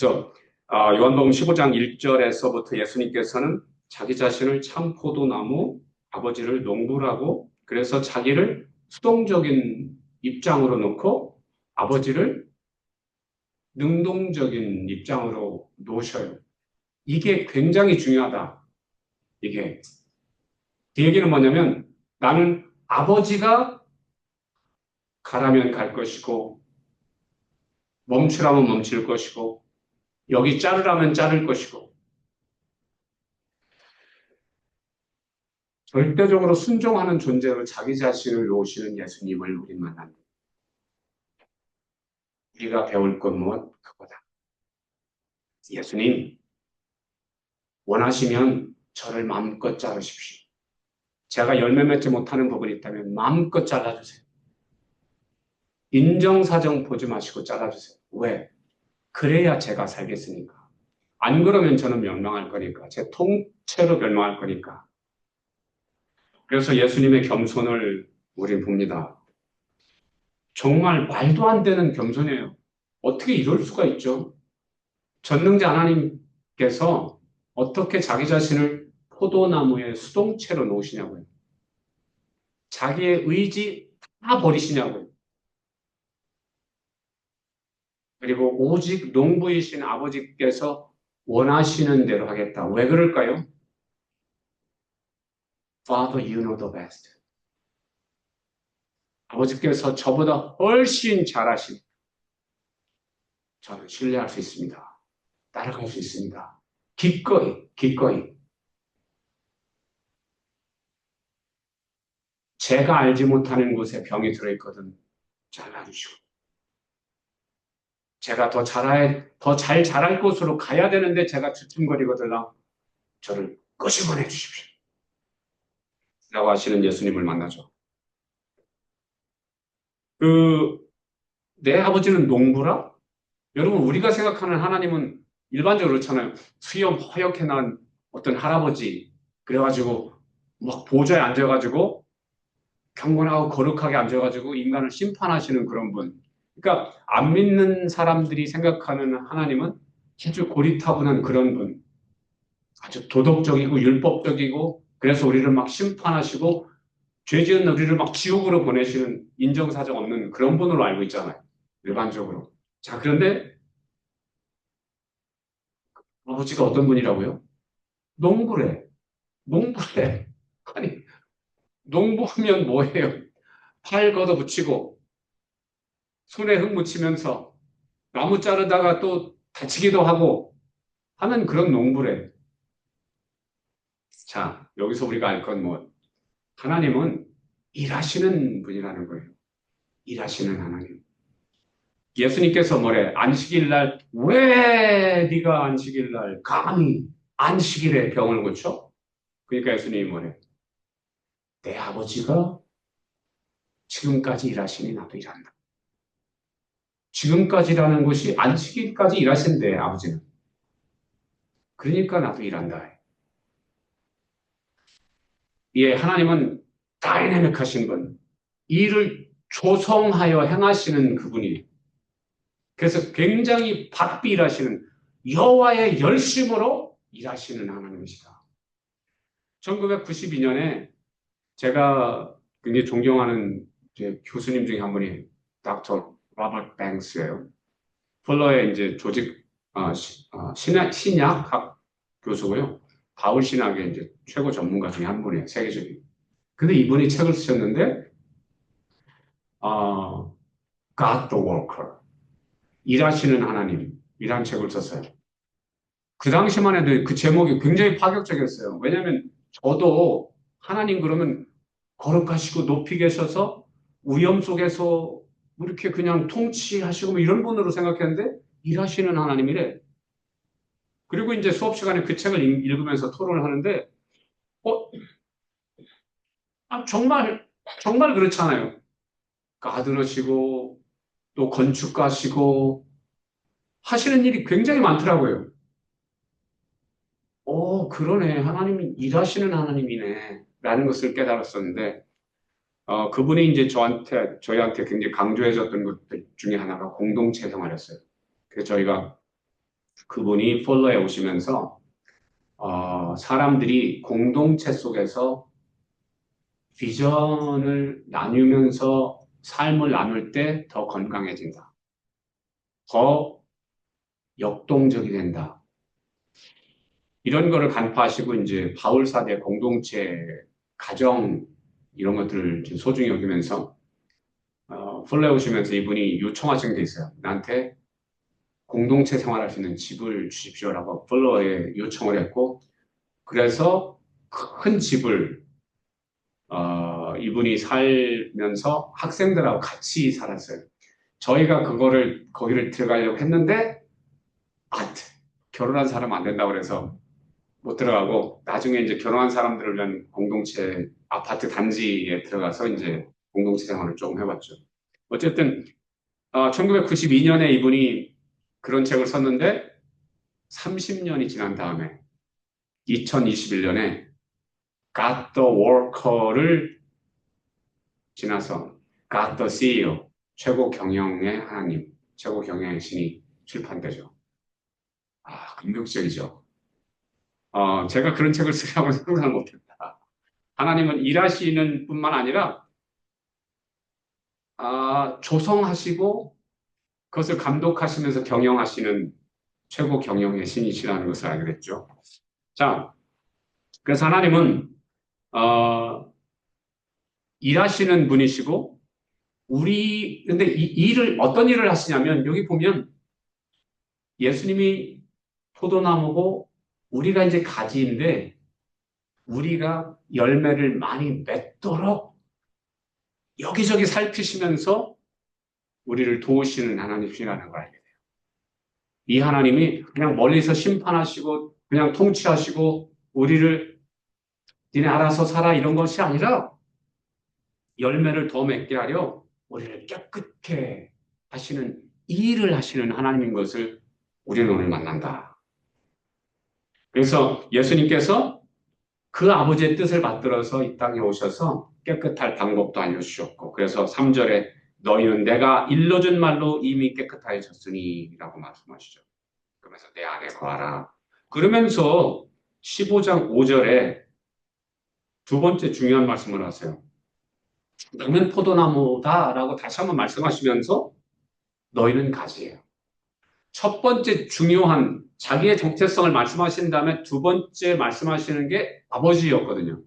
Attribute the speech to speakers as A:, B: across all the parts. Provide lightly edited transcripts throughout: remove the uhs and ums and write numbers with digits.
A: 그래서 요한복음 15장 1절에서부터 예수님께서는 자기 자신을 참 포도나무, 아버지를 농부라고, 그래서 자기를 수동적인 입장으로 놓고 아버지를 능동적인 입장으로 놓으셔요. 이게 굉장히 중요하다. 이게. 그 얘기는 뭐냐면 나는 아버지가 가라면 갈 것이고 멈추라면 멈출 것이고 여기 자르라면 자를 것이고 절대적으로 순종하는 존재로 자기 자신을 놓으시는 예수님을 우리 만납니다. 우리가 배울 건 무엇? 그거다. 예수님, 원하시면 저를 마음껏 자르십시오. 제가 열매 맺지 못하는 부분이 있다면 마음껏 잘라주세요. 인정사정 보지 마시고 잘라주세요. 왜? 그래야 제가 살겠으니까. 안 그러면 저는 멸망할 거니까. 제 통째로 멸망할 거니까. 그래서 예수님의 겸손을 우리 봅니다. 정말 말도 안 되는 겸손이에요. 어떻게 이럴 수가 있죠? 전능자 하나님께서 어떻게 자기 자신을 포도나무의 수동체로 놓으시냐고요. 자기의 의지 다 버리시냐고요. 그리고 오직 농부이신 아버지께서 원하시는 대로 하겠다. 왜 그럴까요? Father, you know the best. 아버지께서 저보다 훨씬 잘하시니 저는 신뢰할 수 있습니다. 따라갈 수 있습니다. 기꺼이, 기꺼이. 제가 알지 못하는 곳에 병이 들어있거든 잘라주시고 제가 더 잘 자랄 곳으로 가야 되는데 제가 주춤거리거든요. 저를 끄집어내 주십시오. 라고 하시는 예수님을 만나죠. 내 아버지는 농부라? 여러분, 우리가 생각하는 하나님은 일반적으로 그렇잖아요. 수염 허옇게 난 어떤 할아버지, 그래가지고 막 보좌에 앉아가지고 경건하고 거룩하게 앉아가지고 인간을 심판하시는 그런 분. 그러니까 안 믿는 사람들이 생각하는 하나님은 아주 고리타분한 그런 분. 아주 도덕적이고 율법적이고 그래서 우리를 막 심판하시고 죄 지은 우리를 막 지옥으로 보내시는 인정사정 없는 그런 분으로 알고 있잖아요. 일반적으로. 자, 그런데 아버지가 어떤 분이라고요? 농부래. 농부래. 아니, 농부하면 뭐예요? 팔 걷어붙이고 손에 흙 묻히면서 나무 자르다가 또 다치기도 하고 하는 그런 농부래. 자, 여기서 우리가 알 건 뭐? 하나님은 일하시는 분이라는 거예요. 일하시는 하나님. 예수님께서 뭐래? 안식일날 왜 네가 안식일날 감히 안식일에 병을 고쳐? 그러니까 예수님이 뭐래? 내 아버지가 지금까지 일하시니 나도 일한다. 지금까지라는 것이 안식일까지 일하신대 아버지는. 그러니까 나도 일한다. 예, 하나님은 다이내믹하신 분, 일을 조성하여 행하시는 그분이. 그래서 굉장히 바삐 일하시는 여호와의 열심으로 일하시는 하나님이시다. 1992년에 제가 굉장히 존경하는 교수님 중에 한 분이 닥터 로버트 뱅스예요. 폴러의 이제 조직 신약학 교수고요. 바울 신학의 이제 최고 전문가 중에 한 분이에요. 세계적인. 근데 이분이 책을 쓰셨는데 God the Worker, 일하시는 하나님이라는 책을 썼어요. 그 당시만 해도 그 제목이 굉장히 파격적이었어요. 왜냐하면 저도 하나님 그러면 거룩하시고 높이 계셔서 위험 속에서 이렇게 그냥 통치하시고 뭐 이런 분으로 생각했는데 일하시는 하나님이래. 그리고 이제 수업 시간에 그 책을 읽으면서 토론을 하는데 어, 정말 그렇잖아요. 가드너시고 또 건축가시고 하시는 일이 굉장히 많더라고요. 그러네. 하나님이 일하시는 하나님이네. 라는 것을 깨달았었는데, 그분이 이제 저희한테 굉장히 강조해줬던 것들 중에 하나가 공동체 생활이었어요. 그래서 저희가 그분이 폴로에 오시면서 사람들이 공동체 속에서 비전을 나누면서 삶을 나눌 때 더 건강해진다. 더 역동적이 된다. 이런 거를 간파하시고 이제 바울사대 공동체, 가정 이런 것들을 소중히 여기면서 폴로에 오시면서 이분이 요청하신 게 있어요. 나한테 공동체 생활할 수 있는 집을 주십시오라고 폴로에 요청을 했고 그래서 큰 집을 이분이 살면서 학생들하고 같이 살았어요. 저희가 거기를 들어가려고 했는데 아, 결혼한 사람 안 된다고 그래서 못 들어가고 나중에 이제 결혼한 사람들을 위한 공동체 아파트 단지에 들어가서 이제 공동체 생활을 조금 해봤죠. 어쨌든 1992년에 이분이 그런 책을 썼는데 30년이 지난 다음에 2021년에 Got the Worker를 지나서 Got the CEO, 최고 경영의 하나님, 최고 경영의 신이 출판되죠. 감격적이죠. 제가 그런 책을 쓰려고 상상을 못했다. 하나님은 일하시는 뿐만 아니라 조성하시고 그것을 감독하시면서 경영하시는 최고 경영의 신이시라는 것을 알게 됐죠. 자, 그래서 하나님은 일하시는 분이시고 근데 어떤 일을 하시냐면 여기 보면 예수님이 포도나무고 우리가 이제 가지인데 우리가 열매를 많이 맺도록 여기저기 살피시면서 우리를 도우시는 하나님이라는 걸 알게 돼요. 이 하나님이 그냥 멀리서 심판하시고 그냥 통치하시고 우리를 니네 알아서 살아 이런 것이 아니라 열매를 더 맺게 하려 우리를 깨끗게 하시는 일을 하시는 하나님인 것을 우리는 오늘 만난다. 그래서 예수님께서 그 아버지의 뜻을 받들어서 이 땅에 오셔서 깨끗할 방법도 알려주셨고 그래서 3절에 너희는 내가 일러준 말로 이미 깨끗해졌으니 라고 말씀하시죠. 그러면서 내 안에 거하라. 그러면서 15장 5절에 두 번째 중요한 말씀을 하세요. 너는 포도나무다라고 다시 한번 말씀하시면서 너희는 가지예요. 첫 번째 중요한 자기의 정체성을 말씀하신 다음에 두 번째 말씀하시는 게 아버지였거든요.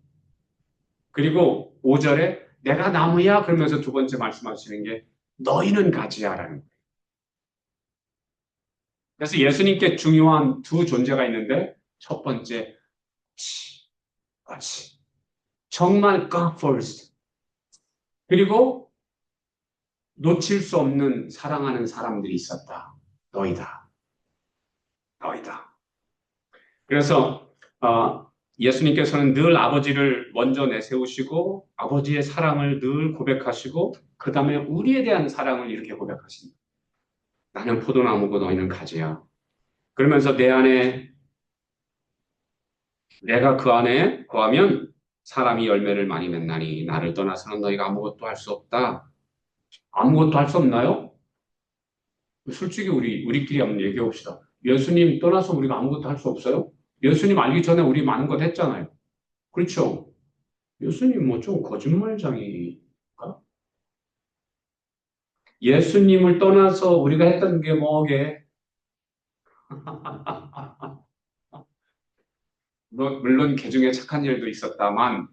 A: 그리고 5절에 내가 나무야 그러면서 두 번째 말씀하시는 게 너희는 가지야라는 거예요. 그래서 예수님께 중요한 두 존재가 있는데 첫 번째 가지. 정말 God first. 그리고 놓칠 수 없는 사랑하는 사람들이 있었다. 너희다. 너희다. 그래서 예수님께서는 늘 아버지를 먼저 내세우시고 아버지의 사랑을 늘 고백하시고 그 다음에 우리에 대한 사랑을 이렇게 고백하십니다. 나는 포도나무고 너희는 가지야. 그러면서 내가 그 안에 거하면 사람이 열매를 많이 맺나니 나를 떠나서는 너희가 아무것도 할 수 없다. 아무것도 할 수 없나요? 솔직히 우리끼리 한번 얘기해 봅시다. 예수님 떠나서 우리가 아무것도 할 수 없어요? 예수님 알기 전에 우리 많은 것 했잖아요. 그렇죠? 예수님 뭐 좀 거짓말장이일까? 예수님을 떠나서 우리가 했던 게 뭐게? 물론 개 중에 착한 일도 있었다만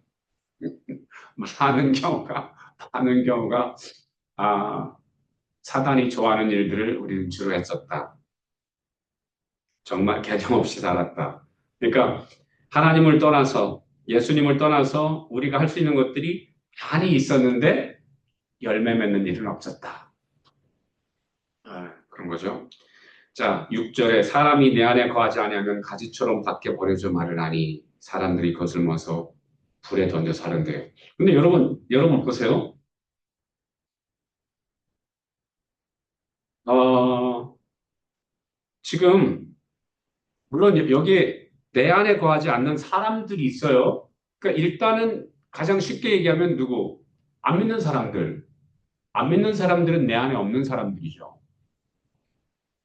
A: 많은 경우가 아, 사단이 좋아하는 일들을 우리는 주로 했었다. 정말 개정 없이 살았다. 그러니까 하나님을 떠나서 예수님을 떠나서 우리가 할 수 있는 것들이 많이 있었는데 열매 맺는 일은 없었다. 그런 거죠. 자, 6절에 사람이 내 안에 거하지 아니하면 가지처럼 밖에 버려져 마르나니 사람들이 그것을 모아서 불에 던져 사는데요. 근데 여러분 보세요. 지금 물론 여기에 내 안에 거하지 않는 사람들이 있어요. 그러니까 일단은 가장 쉽게 얘기하면 누구? 안 믿는 사람들. 안 믿는 사람들은 내 안에 없는 사람들이죠.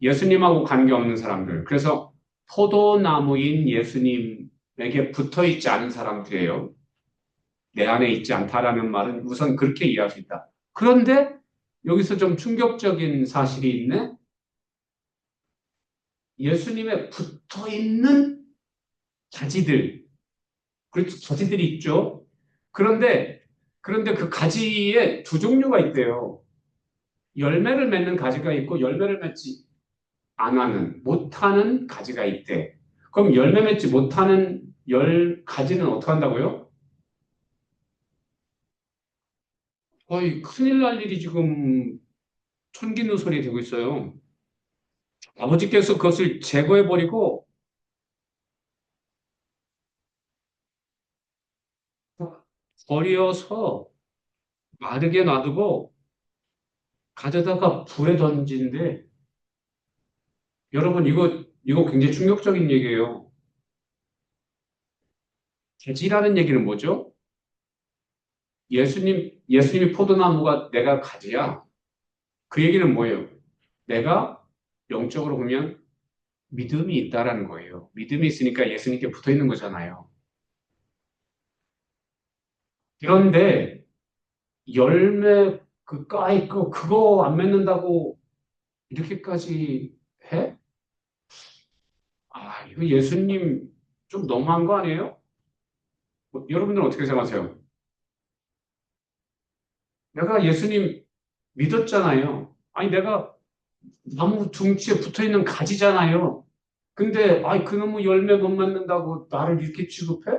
A: 예수님하고 관계없는 사람들. 그래서 포도나무인 예수님에게 붙어 있지 않은 사람들이에요. 내 안에 있지 않다라는 말은 우선 그렇게 이해할 수 있다. 그런데 여기서 좀 충격적인 사실이 있네. 예수님에 붙어 있는 가지들, 그렇죠. 가지들이 있죠. 그런데, 그런데 그 가지에 두 종류가 있대요. 열매를 맺는 가지가 있고 열매를 맺지 안 하는, 못하는 가지가 있대. 그럼 열매 맺지 못하는 가지는 어떻게 한다고요? 거의 큰일 날 일이 지금 천기누설이 되고 있어요. 아버지께서 그것을 제거해버리고 버려서 마르게 놔두고 가져다가 불에 던진대. 여러분, 이거 굉장히 충격적인 얘기예요. 가지라는 얘기는 뭐죠? 예수님이 포도나무가 내가 가지야. 그 얘기는 뭐예요? 내가 영적으로 보면 믿음이 있다라는 거예요. 믿음이 있으니까 예수님께 붙어 있는 거잖아요. 그런데 열매 까있고 그거 안 맺는다고 이렇게까지 해? 아, 이거 예수님 좀 너무한 거 아니에요? 여러분들은 어떻게 생각하세요? 내가 예수님 믿었잖아요. 아니, 내가 나무 둥지에 붙어 있는 가지잖아요. 근데, 아이, 그놈의 열매 못 맺는다고 나를 이렇게 취급해?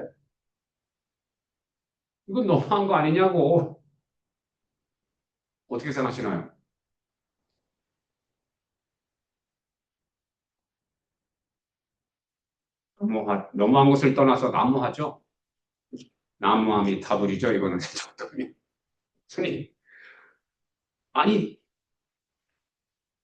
A: 이건 너무한 거 아니냐고. 어떻게 생각하시나요? 너무한 것을 떠나서 난무하죠? 난무함이 다불이죠, 이거는. 정도면. 스님, 아니,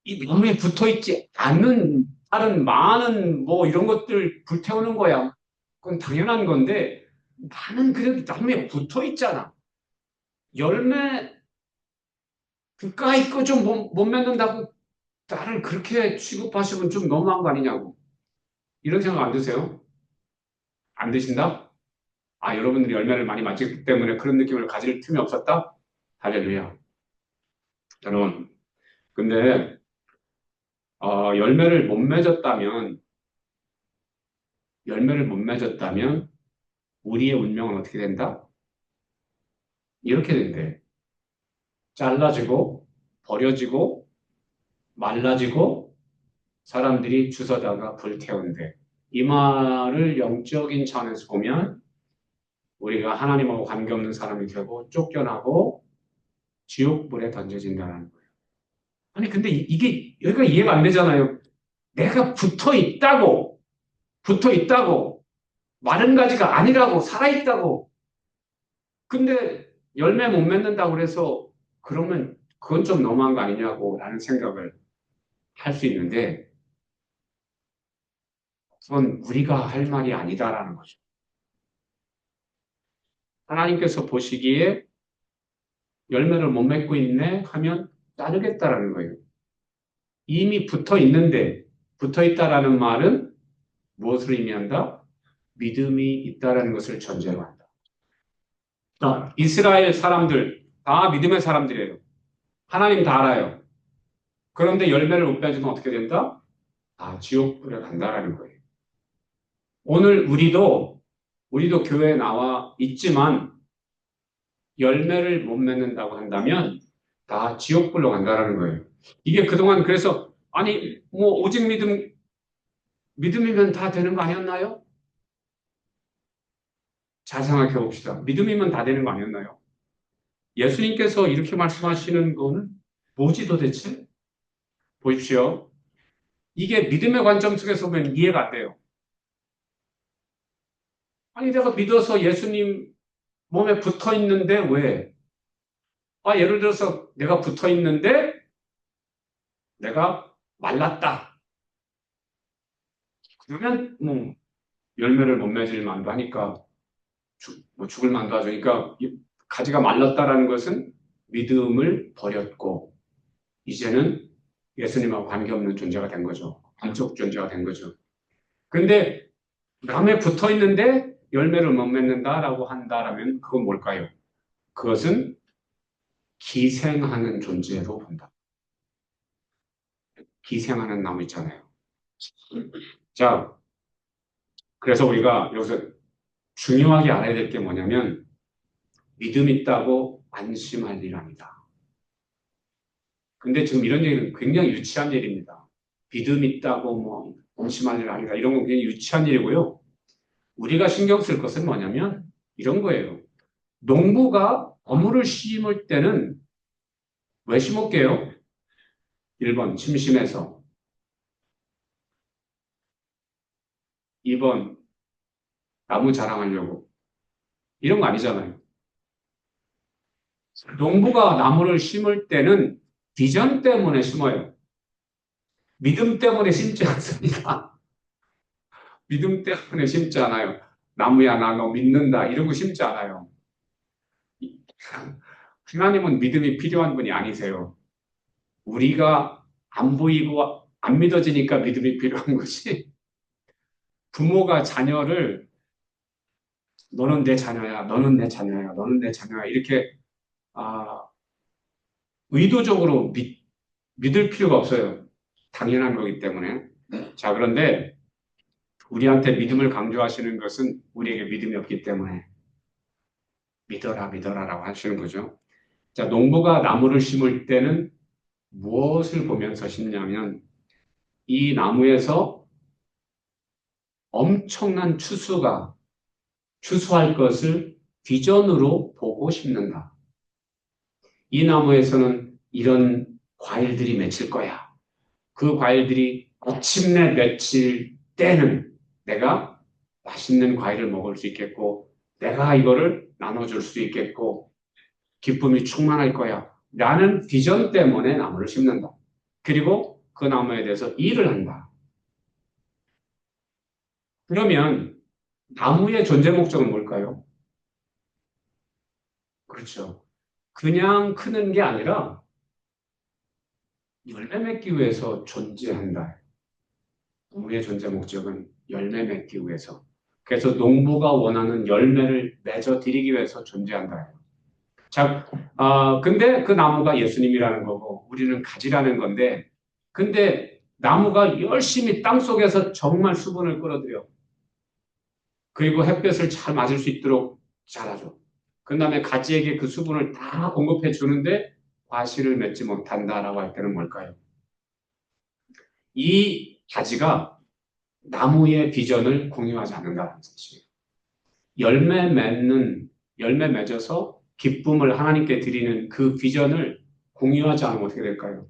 A: 이 나무에 붙어 있지 않는 다른 많은 뭐 이런 것들 불태우는 거야. 그건 당연한 건데, 나는 그래도 나무에 붙어 있잖아. 열매 그까이 거 좀 못 맺는다고 나를 그렇게 취급하시면 좀 너무한 거 아니냐고. 이런 생각 안 드세요? 안 드신다? 아, 여러분들이 열매를 많이 맞기 때문에 그런 느낌을 가질 틈이 없었다? 할렐루야. 여러분, 근데 열매를 못 맺었다면 우리의 운명은 어떻게 된다? 이렇게 된대. 잘라지고 버려지고 말라지고 사람들이 주워다가 불태운대. 이 말을 영적인 차원에서 보면 우리가 하나님하고 관계없는 사람이 되고 쫓겨나고 지옥불에 던져진다는 거예요. 아니 근데 이게 여기가 이해가 안 되잖아요. 내가 붙어 있다고 마른 가지가 아니라고 살아 있다고. 근데 열매 못 맺는다고 그래서 그러면 그건 좀 너무한 거 아니냐고 라는 생각을 할 수 있는데 그건 우리가 할 말이 아니다라는 거죠. 하나님께서 보시기에 열매를 못 맺고 있네 하면 자르겠다라는 거예요. 이미 붙어 있다라는 말은 무엇을 의미한다? 믿음이 있다라는 것을 전제로 한다. 자, 이스라엘 사람들 다 믿음의 사람들이에요. 하나님 다 알아요. 그런데 열매를 못 맺으면 어떻게 된다? 아, 지옥불에 간다라는 거예요. 오늘 우리도 교회에 나와 있지만 열매를 못 맺는다고 한다면 다 지옥불로 간다라는 거예요. 이게 그동안 그래서 아니 뭐 오직 믿음이면 다 되는 거 아니었나요? 잘 생각해 봅시다. 믿음이면 다 되는 거 아니었나요? 예수님께서 이렇게 말씀하시는 거는 뭐지 도대체? 보십시오. 이게 믿음의 관점 속에서 보면 이해가 안 돼요. 아니 내가 믿어서 예수님 몸에 붙어 있는데 왜? 아 예를 들어서 내가 붙어 있는데 내가 말랐다. 그러면 뭐 열매를 못 맺을 만도 하니까 뭐 죽을 만도 하죠. 그러니까 가지가 말랐다라는 것은 믿음을 버렸고 이제는 예수님하고 관계없는 존재가 된 거죠. 암적 존재가 된 거죠. 그런데 나무에 붙어 있는데 열매를 못 맺는다라고 한다라면 그건 뭘까요? 그것은 기생하는 존재로 본다. 기생하는 나무 있잖아요. 자, 그래서 우리가 여기서 중요하게 알아야 될 게 뭐냐면 믿음 있다고 안심할 일 아니다. 근데 지금 이런 얘기는 굉장히 유치한 일입니다. 믿음 있다고 뭐 안심할 일 아니다. 이런 건 굉장히 유치한 일이고요. 우리가 신경 쓸 것은 뭐냐면 이런 거예요. 농부가 나무를 심을 때는 왜 심을게요? 1번 심심해서, 2번 나무 자랑하려고. 이런 거 아니잖아요. 농부가 나무를 심을 때는 비전 때문에 심어요. 믿음 때문에 심지 않습니다. 믿음 때문에 심지 않아요. 나무야, 나 너 믿는다. 이러고 심지 않아요. 하나님은 믿음이 필요한 분이 아니세요. 우리가 안 보이고 안 믿어지니까 믿음이 필요한 것이 부모가 자녀를 너는 내 자녀야, 너는 내 자녀야, 너는 내 자녀야 이렇게 아, 의도적으로 믿을 필요가 없어요. 당연한 거기 때문에. 자, 그런데 우리한테 믿음을 강조하시는 것은 우리에게 믿음이 없기 때문에 믿어라, 믿어라라고 하시는 거죠. 자, 농부가 나무를 심을 때는 무엇을 보면서 심냐면 이 나무에서 엄청난 추수할 것을 비전으로 보고 심는다. 이 나무에서는 이런 과일들이 맺힐 거야. 그 과일들이 마침내 맺힐 때는 내가 맛있는 과일을 먹을 수 있겠고, 내가 이거를 나눠줄 수 있겠고, 기쁨이 충만할 거야. 라는 비전 때문에 나무를 심는다. 그리고 그 나무에 대해서 일을 한다. 그러면 나무의 존재 목적은 뭘까요? 그렇죠. 그냥 크는 게 아니라 열매 맺기 위해서 존재한다. 우리의 존재 목적은 열매 맺기 위해서. 그래서 농부가 원하는 열매를 맺어 드리기 위해서 존재한다. 자, 근데 그 나무가 예수님이라는 거고, 우리는 가지라는 건데, 근데 나무가 열심히 땅 속에서 정말 수분을 끌어들여. 그리고 햇볕을 잘 맞을 수 있도록 자라죠. 그 다음에 가지에게 그 수분을 다 공급해 주는데, 과실을 맺지 못한다라고 할 때는 뭘까요? 이 가지가 나무의 비전을 공유하지 않는다는 사실이에요. 열매 맺어서 기쁨을 하나님께 드리는 그 비전을 공유하지 않으면 어떻게 될까요?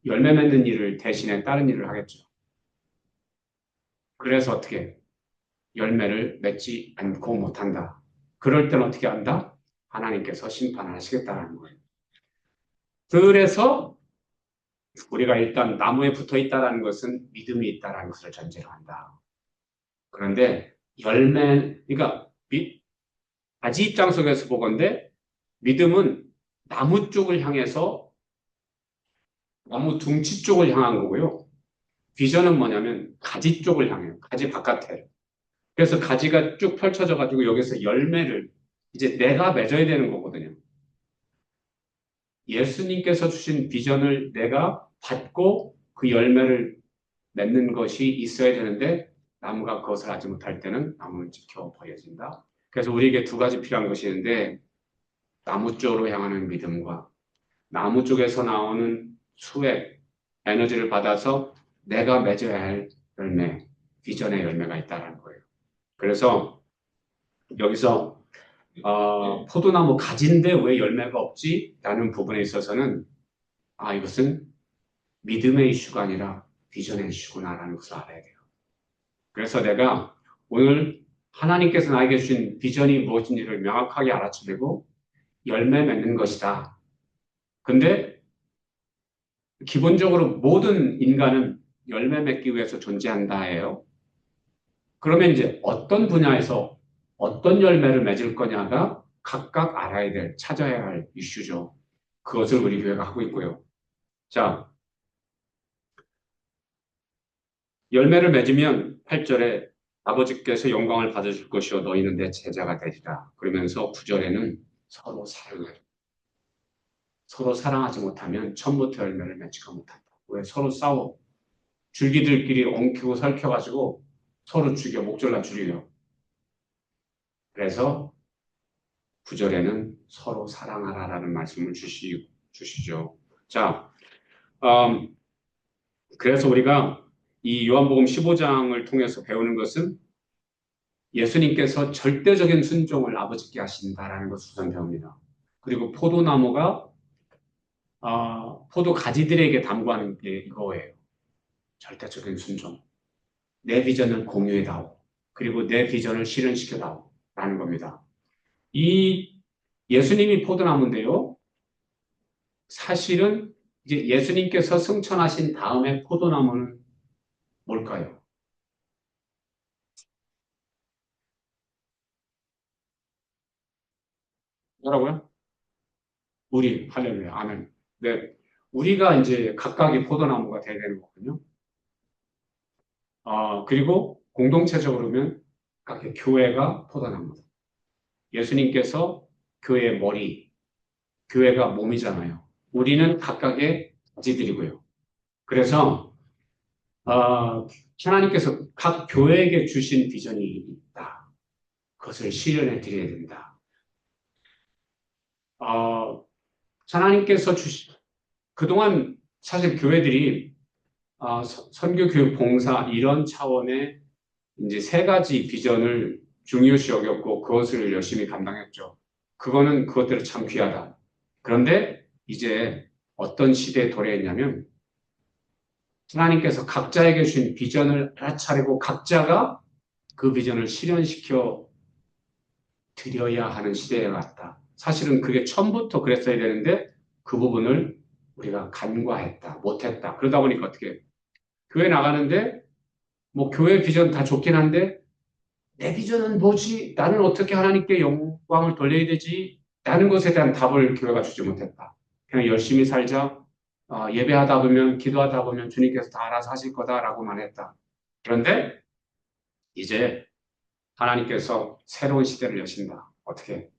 A: 열매 맺는 일을 대신에 다른 일을 하겠죠. 그래서 어떻게 열매를 맺지 않고 못한다. 그럴 때는 어떻게 한다? 하나님께서 심판하시겠다는 거예요. 그래서 우리가 일단 나무에 붙어 있다는 것은 믿음이 있다는 것을 전제로 한다. 그런데 그러니까 가지 입장 속에서 보건대 믿음은 나무 쪽을 향해서 나무 둥치 쪽을 향한 거고요. 비전은 뭐냐면 가지 쪽을 향해요. 가지 바깥에. 그래서 가지가 쭉 펼쳐져 가지고 여기서 열매를 이제 내가 맺어야 되는 거거든요. 예수님께서 주신 비전을 내가 받고 그 열매를 맺는 것이 있어야 되는데 나무가 그것을 하지 못할 때는 나무는 지켜 버려진다. 그래서 우리에게 두 가지 필요한 것이 있는데 나무 쪽으로 향하는 믿음과 나무 쪽에서 나오는 수액, 에너지를 받아서 내가 맺어야 할 열매, 비전의 열매가 있다는 거예요. 그래서 여기서 포도나무 가지인데 왜 열매가 없지? 라는 부분에 있어서는 이것은 믿음의 이슈가 아니라 비전의 이슈구나라는 것을 알아야 돼요. 그래서 내가 오늘 하나님께서 나에게 주신 비전이 무엇인지를 명확하게 알아차리고 열매 맺는 것이다. 근데 기본적으로 모든 인간은 열매 맺기 위해서 존재한다예요. 그러면 이제 어떤 분야에서 어떤 열매를 맺을 거냐가 각각 알아야 될, 찾아야 할 이슈죠. 그것을 우리 교회가 하고 있고요. 자, 열매를 맺으면 8절에 아버지께서 영광을 받으실 것이요 너희는 내 제자가 되리라. 그러면서 9절에는 서로 사랑하라. 서로 사랑하지 못하면 처음부터 열매를 맺지가 못한다. 왜? 서로 싸워. 줄기들끼리 엉키고 설켜가지고 서로 죽여, 목졸라 죽여요. 그래서 9절에는 서로 사랑하라라는 말씀을 주시죠. 자, 음, 그래서 우리가 이 요한복음 15장을 통해서 배우는 것은 예수님께서 절대적인 순종을 아버지께 하신다라는 것을 우선 배웁니다. 그리고 포도나무가 포도 가지들에게 담구하는 게 이거예요. 절대적인 순종. 내 비전을 공유해다오. 그리고 내 비전을 실현시켜다오. 라는 겁니다. 이 예수님이 포도나무인데요. 사실은 이제 예수님께서 승천하신 다음에 포도나무는 뭘까요? 뭐라고요? 우리, 할렐루야, 아멘. 네. 우리가 이제 각각의 포도나무가 되야 되는 거거든요. 그리고 공동체적으로는 각각 교회가 포도나무. 예수님께서 교회의 머리, 교회가 몸이잖아요. 우리는 각각의 가지들이고요. 그래서 하나님께서 각 교회에게 주신 비전이 있다. 그것을 실현해 드려야 된다. 하나님께서 그동안 사실 교회들이 선교, 교육, 봉사 이런 차원의 이제 세 가지 비전을 중요시 여겼고 그것을 열심히 감당했죠. 그거는 그것대로 참 귀하다. 그런데 이제 어떤 시대에 도래했냐면 하나님께서 각자에게 주신 비전을 알아차리고 각자가 그 비전을 실현시켜 드려야 하는 시대에 왔다. 사실은 그게 처음부터 그랬어야 되는데 그 부분을 우리가 간과했다, 못했다. 그러다 보니까 어떻게 교회 나가는데 뭐 교회 비전 다 좋긴 한데 내 비전은 뭐지? 나는 어떻게 하나님께 영광을 돌려야 되지? 라는 것에 대한 답을 교회가 주지 못했다. 그냥 열심히 살자. 예배하다 보면, 기도하다 보면 주님께서 다 알아서 하실 거다라고만 했다. 그런데 이제 하나님께서 새로운 시대를 여신다. 어떻게?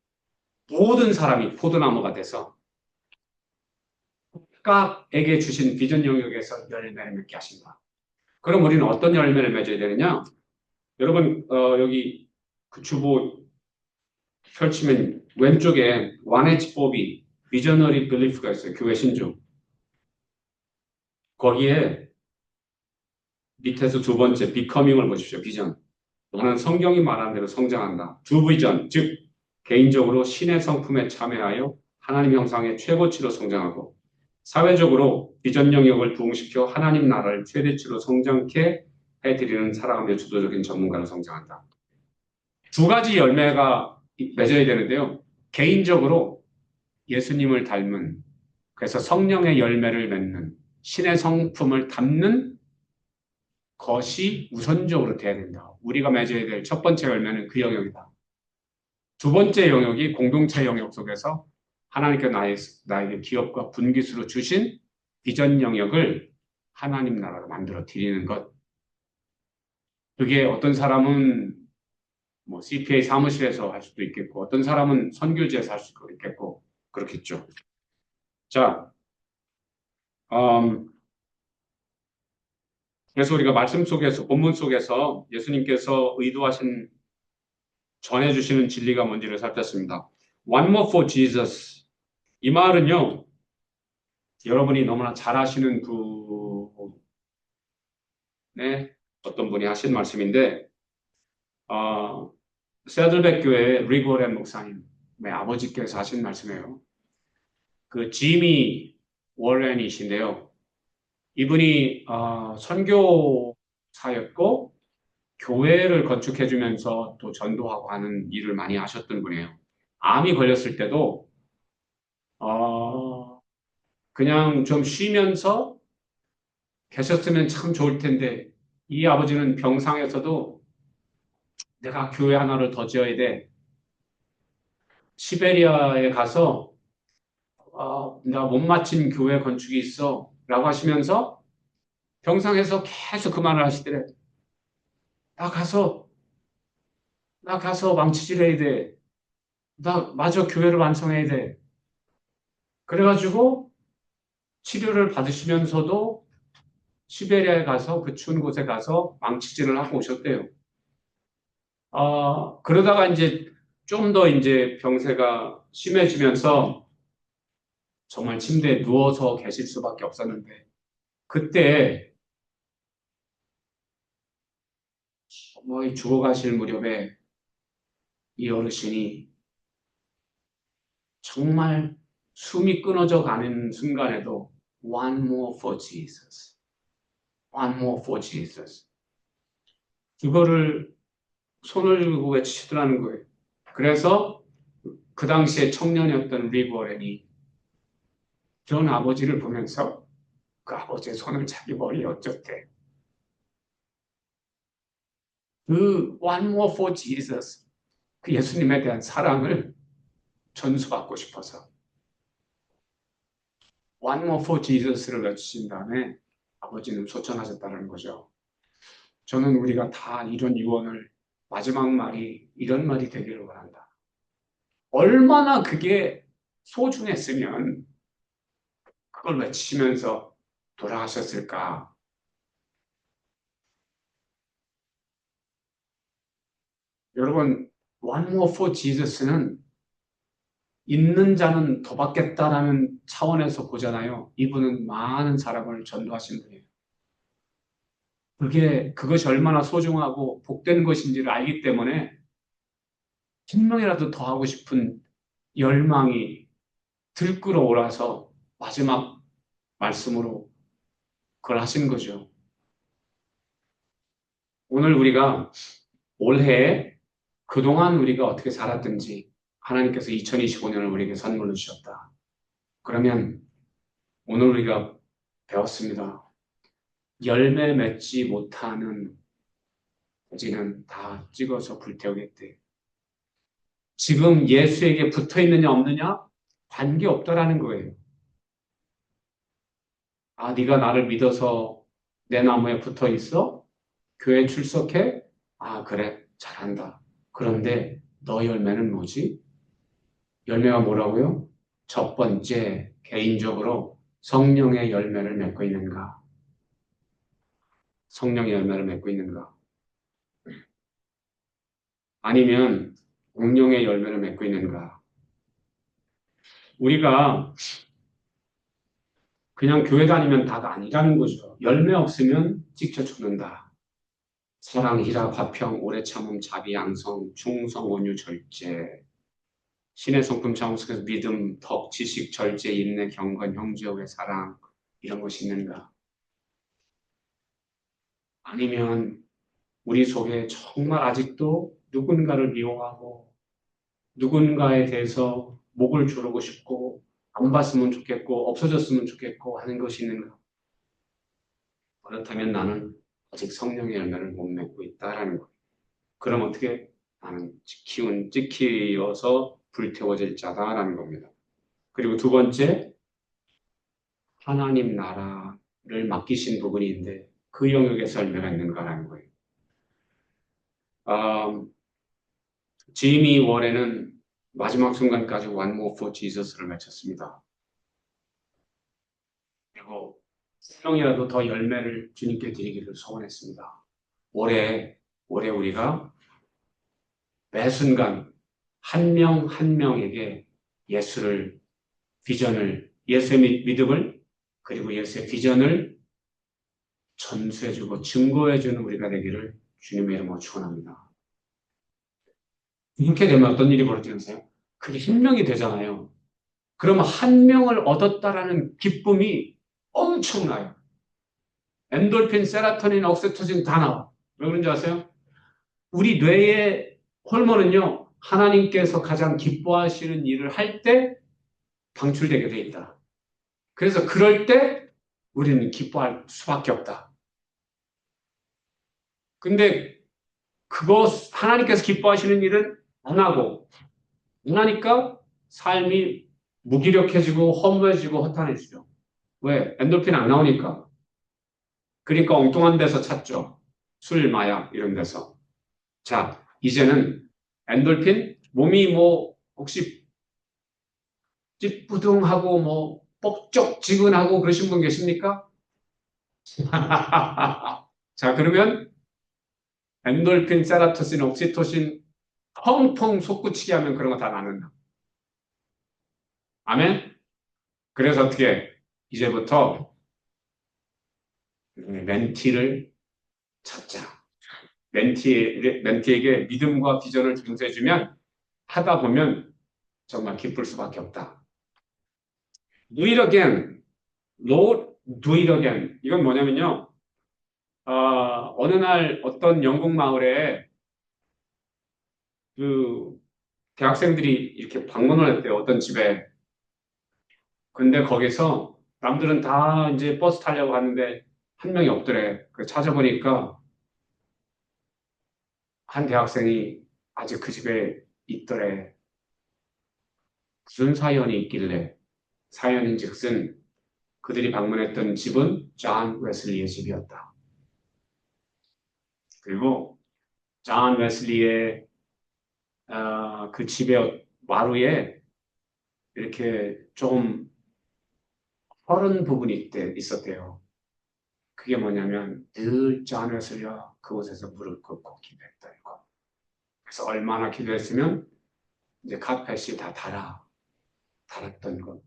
A: 모든 사람이 포도나무가 돼서 각에게 주신 비전 영역에서 열매를 맺게 하신다. 그럼 우리는 어떤 열매를 맺어야 되느냐? 여러분, 여기 그 주보 펼치면 왼쪽에 완해지법이 비저너리 빌리프가 있어요. 교회 신조. 거기에 밑에서 두 번째 비커밍을 보십시오. 비전. 너는 성경이 말하는 대로 성장한다. 두 비전, 즉 개인적으로 신의 성품에 참여하여 하나님 형상의 최고치로 성장하고 사회적으로 비전 영역을 부흥시켜 하나님 나라를 최대치로 성장케 해드리는 사랑하며 주도적인 전문가로 성장한다. 두 가지 열매가 맺어야 되는데요. 개인적으로 예수님을 닮은 그래서 성령의 열매를 맺는 신의 성품을 담는 것이 우선적으로 돼야 된다. 우리가 맺어야 될 첫 번째 열매는 그 영역이다. 두 번째 영역이 공동체 영역 속에서 하나님께 나에게 기업과 분깃으로 주신 비전 영역을 하나님 나라로 만들어 드리는 것. 그게 어떤 사람은 뭐 CPA 사무실에서 할 수도 있겠고 어떤 사람은 선교지에서 할 수도 있겠고 그렇겠죠. 자, 그래서 우리가 말씀 속에서 본문 속에서 예수님께서 의도하신 전해주시는 진리가 뭔지를 살폈습니다. One more for Jesus. 이 말은요, 여러분이 너무나 잘 아시는 분의 어떤 분이 하신 말씀인데, 세들백 교회 리고렌 목사님의 아버지께서 하신 말씀이에요. 그 지미 워렌이신데요. 이분이 선교사였고 교회를 건축해주면서 또 전도하고 하는 일을 많이 하셨던 분이에요. 암이 걸렸을 때도 그냥 좀 쉬면서 계셨으면 참 좋을 텐데 이 아버지는 병상에서도 내가 교회 하나를 더 지어야 돼. 시베리아에 가서 내가 못 마친 교회 건축이 있어 라고 하시면서 병상에서 계속 그 말을 하시더래. 나 가서, 나 가서 망치질 해야 돼. 나 마저 교회를 완성해야 돼. 그래가지고 치료를 받으시면서도 시베리아에 가서 그 추운 곳에 가서 망치질을 하고 오셨대요. 그러다가 이제 좀 더 이제 병세가 심해지면서 정말 침대에 누워서 계실 수밖에 없었는데 그때 거의 죽어가실 무렵에 이 어르신이 정말 숨이 끊어져 가는 순간에도 One more for Jesus. One more for Jesus. 이거를 손을 들고 외치더라는 거예요. 그래서 그 당시에 청년이었던 리브 워렌이 전 아버지를 보면서 그 아버지의 손을 자기 머리에 얹었대. 그 One more for Jesus. 그 예수님에 대한 사랑을 전수받고 싶어서 One more for Jesus를 외치신 다음에 아버지는 소천하셨다는 거죠. 저는 우리가 다 이런 유언을 마지막 말이 이런 말이 되기를 원한다. 얼마나 그게 소중했으면 그걸 외치면서 돌아가셨을까. 여러분, One more for Jesus는 있는 자는 더 받겠다라는 차원에서 보잖아요. 이분은 많은 사람을 전도하신 분이에요. 그것이 얼마나 소중하고 복된 것인지를 알기 때문에 한 명이라도 더 하고 싶은 열망이 들끓어 오라서 마지막 말씀으로 그걸 하신 거죠. 오늘 우리가 올해 그동안 우리가 어떻게 살았든지 하나님께서 2025년을 우리에게 선물로 주셨다. 그러면 오늘 우리가 배웠습니다. 열매 맺지 못하는 돼지는 다 찍어서 불태우겠대. 지금 예수에게 붙어 있느냐 없느냐 관계없다라는 거예요. 네가 나를 믿어서 내 나무에 붙어 있어? 교회 출석해? 그래. 잘한다. 그런데 너 열매는 뭐지? 열매가 뭐라고요? 첫 번째, 개인적으로 성령의 열매를 맺고 있는가? 성령의 열매를 맺고 있는가? 아니면 공룡의 열매를 맺고 있는가? 우리가 그냥 교회 다니면 다가 아니라는 거죠. 열매 없으면 찍혀 죽는다. 사랑, 희락, 화평, 오래 참음, 자비, 양성, 충성, 온유, 절제. 신의 성품 자원 속에서 믿음, 덕, 지식, 절제, 인내, 경건, 형제의 사랑 이런 것이 있는가? 아니면 우리 속에 정말 아직도 누군가를 미워하고 누군가에 대해서 목을 조르고 싶고 안 봤으면 좋겠고 없어졌으면 좋겠고 하는 것이 있는가? 그렇다면 나는 아직 성령의 열매를 못 맺고 있다라는 거예요. 그럼 어떻게? 나는 찍히어서 불태워질 자다라는 겁니다. 그리고 두 번째, 하나님 나라를 맡기신 부분인데 그 영역에서 열매가 있는가라는 거예요. 지미 월에는 마지막 순간까지 One More for Jesus를 외쳤습니다. 그리고 생명이라도 더 열매를 주님께 드리기를 소원했습니다. 올해 우리가 매 순간 한 명 한 명에게 예수의 믿음을 그리고 예수의 비전을 전수해주고 증거해주는 우리가 되기를 주님의 이름으로 축원합니다. 이렇게 되면 어떤 일이 벌어지세요? 그게 한 명이 되잖아요. 그러면 한 명을 얻었다라는 기쁨이 엄청나요. 엔돌핀, 세라토닌, 옥시토신 다 나와. 왜 그런지 아세요? 우리 뇌의 호르몬은요, 하나님께서 가장 기뻐하시는 일을 할 때 방출되게 돼 있다. 그래서 그럴 때 우리는 기뻐할 수밖에 없다. 근데 하나님께서 기뻐하시는 일은 안 하고, 안 하니까 삶이 무기력해지고 허무해지고 허탄해지죠. 왜? 엔돌핀 안 나오니까. 그러니까 엉뚱한 데서 찾죠. 술, 마약 이런 데서. 자, 이제는 엔돌핀? 몸이 뭐 혹시 찌뿌둥하고 뭐 뻑적지근하고 그러신 분 계십니까? 자, 그러면 엔돌핀, 세라토신, 옥시토신 펑펑 솟구치게 하면 그런 거 다 나는다. 아멘? 그래서 어떻게 이제부터 멘티를 찾자. 멘티에게 믿음과 비전을 증수해주면 하다 보면 정말 기쁠 수밖에 없다. Do it again. Lord, do it again. 이건 뭐냐면요. 어느 날 어떤 영국 마을에 그 대학생들이 이렇게 방문을 했대요. 어떤 집에. 근데 거기서 남들은 다 이제 버스 타려고 하는데 한 명이 없더래. 그 찾아보니까 한 대학생이 아직 그 집에 있더래. 무슨 사연이 있길래 사연인즉슨 그들이 방문했던 집은 존 웨슬리의 집이었다. 그리고 존 웨슬리의 그 집의 마루에 이렇게 좀 허른 부분이 있었대요. 그게 뭐냐면 늘 존 웨슬리가 그곳에서 무릎 꿇고 기도했다 이거. 그래서 얼마나 기도했으면 이제 카펫이 다 달았던 것.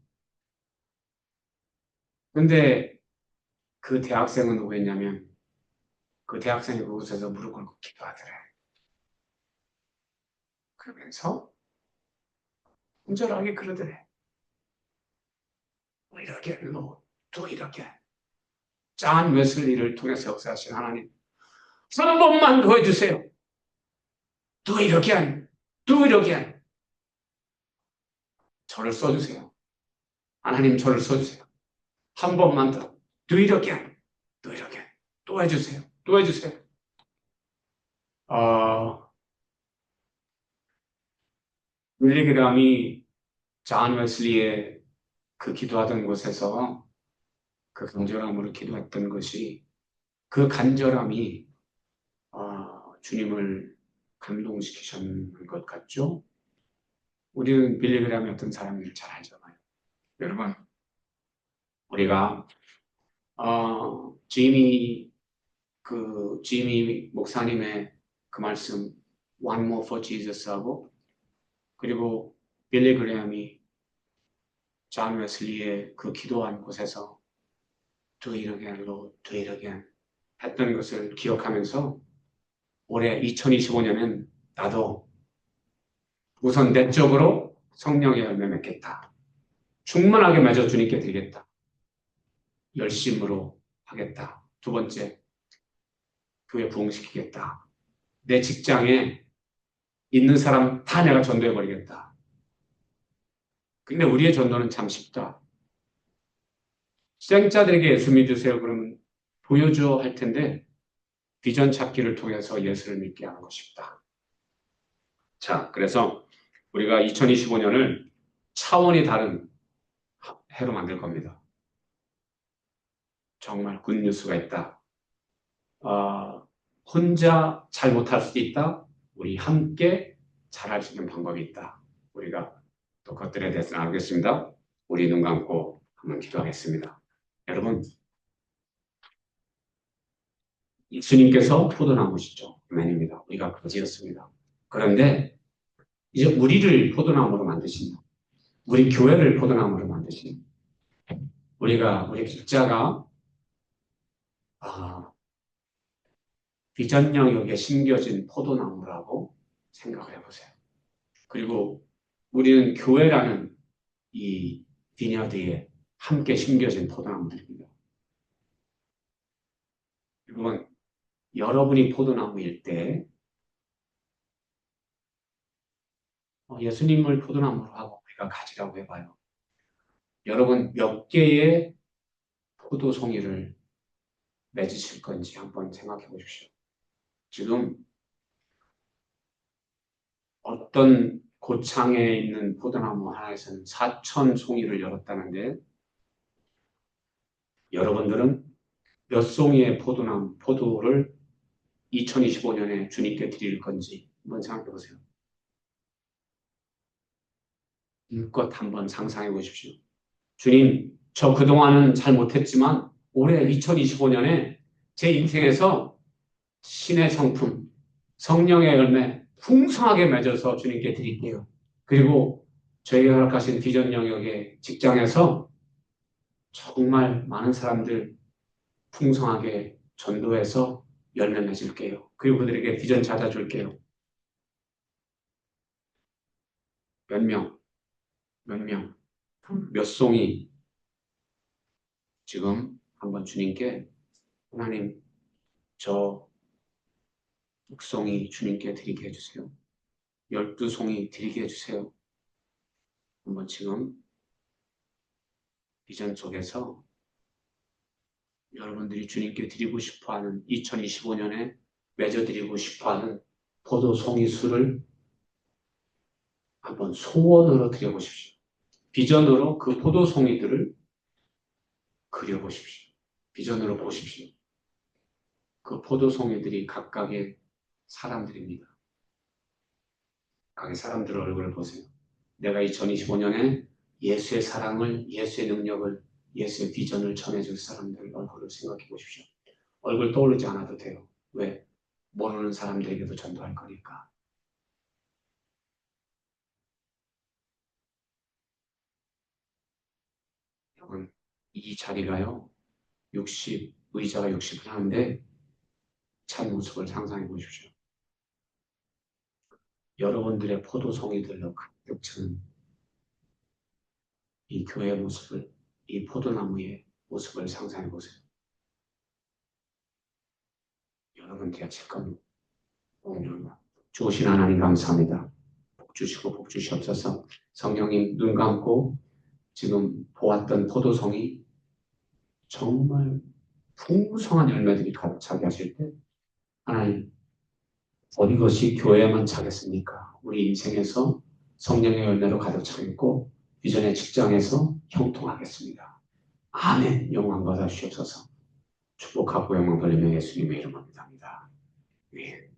A: 근데 그 대학생은 누구였냐면 그 대학생이 그곳에서 무릎 꿇고 기도하더래. 그러면서 친절하게 그러더래. 또 이렇게 또 이렇게 존 웨슬리를 통해서 역사하신 하나님 한 번만 더 해주세요. 또 이렇게 또 이렇게 저를 써주세요. 하나님 저를 써주세요. 한 번만 더. 또 이렇게 또 이렇게 또 해주세요. 또 해주세요. 어, 윌리그람이 존 웨슬리의 그 기도하던 곳에서 그 간절함으로 기도했던 것이 그 간절함이 주님을 감동시키셨는 것 같죠? 우리는 빌리그램이 어떤 사람인지 잘 알잖아요. 여러분, 우리가 지미 목사님의 그 말씀 One more for Jesus하고 그리고 빌리그램이 존 웨슬리의 그 기도한 곳에서 Do it again, Lord, do it again 했던 것을 기억하면서 올해 2025년은 나도 우선 내적으로 성령의 열매 맺겠다. 충만하게 맺어 주님께 드리겠다. 열심으로 하겠다. 두 번째, 교회 부흥시키겠다. 내 직장에 있는 사람 다 내가 전도해버리겠다. 근데 우리의 전도는 참 쉽다. 생자들에게 예수 믿으세요. 그러면 보여줘 할 텐데 비전 찾기를 통해서 예수를 믿게 하는 것이 쉽다. 자, 그래서 우리가 2025년을 차원이 다른 해로 만들 겁니다. 정말 굿뉴스가 있다. 혼자 잘 못할 수도 있다. 우리 함께 잘할 수 있는 방법이 있다. 우리가 또 그것들에 대해서 나누겠습니다. 우리 눈 감고 한번 기도하겠습니다. 여러분, 예수님께서 포도나무시죠. 아멘입니다. 우리가 거지였습니다. 그런데 이제 우리를 포도나무로 만드신다. 우리 교회를 포도나무로 만드신다. 우리 각자가 비전 영역에 심겨진 포도나무라고 생각을 해보세요. 그리고 우리는 교회라는 이 비냐드에 함께 심겨진 포도나무들입니다. 여러분, 여러분이 포도나무일 때 예수님을 포도나무로 하고 우리가 가지라고 해봐요. 여러분 몇 개의 포도송이를 맺으실 건지 한번 생각해 보십시오. 지금 어떤 고창에 있는 포도나무 하나에서는 4,000 송이를 열었다는데 여러분들은 몇 송이의 포도를 2025년에 주님께 드릴 건지 한번 생각해 보세요. 힘껏 한번 상상해 보십시오. 주님, 저 그동안은 잘 못했지만 올해 2025년에 제 인생에서 신의 성품, 성령의 열매 풍성하게 맺어서 주님께 드릴게요. 그리고 저희가 허락하신 비전 영역의 직장에서 정말 많은 사람들 풍성하게 전도해서 열매 맺을게요. 그리고 그들에게 비전 찾아줄게요. 몇 명, 몇 명, 몇 송이 지금 한번 주님께 하나님 저 6송이 주님께 드리게 해주세요. 12송이 드리게 해주세요. 한번 지금 비전 속에서 여러분들이 주님께 드리고 싶어하는 2025년에 맺어드리고 싶어하는 포도송이 수를 한번 소원으로 드려보십시오. 비전으로 그 포도송이들을 그려보십시오. 비전으로 보십시오. 그 포도송이들이 각각의 사람들입니다. 각각의 사람들의 얼굴을 보세요. 내가 2025년에 예수의 사랑을, 예수의 능력을, 예수의 비전을 전해줄 사람들 얼굴을 생각해 보십시오. 얼굴 떠오르지 않아도 돼요. 왜? 모르는 사람들에게도 전도할 거니까. 여러분, 이 자리가요, 의자가 60을 하는데 찬 모습을 상상해 보십시오. 여러분들의 포도송이들로 가득 찬 이 교회의 모습을, 이 포도나무의 모습을 상상해 보세요. 여러분 되어질 겁니다. 주신 하나님 감사합니다. 복 주시고 복 주시옵소서. 성령님 눈 감고 지금 보았던 포도송이 정말 풍성한 열매들이 가득 차게 하실 때 하나님 어디 것이 교회에만 차겠습니까? 우리 인생에서 성령의 열매로 가득 차 있고 비전의 직장에서 형통하겠습니다. 아멘. 영광 받아 주시옵소서. 축복하고 영광 돌리며 예수님의 이름으로 기도합니다. 네.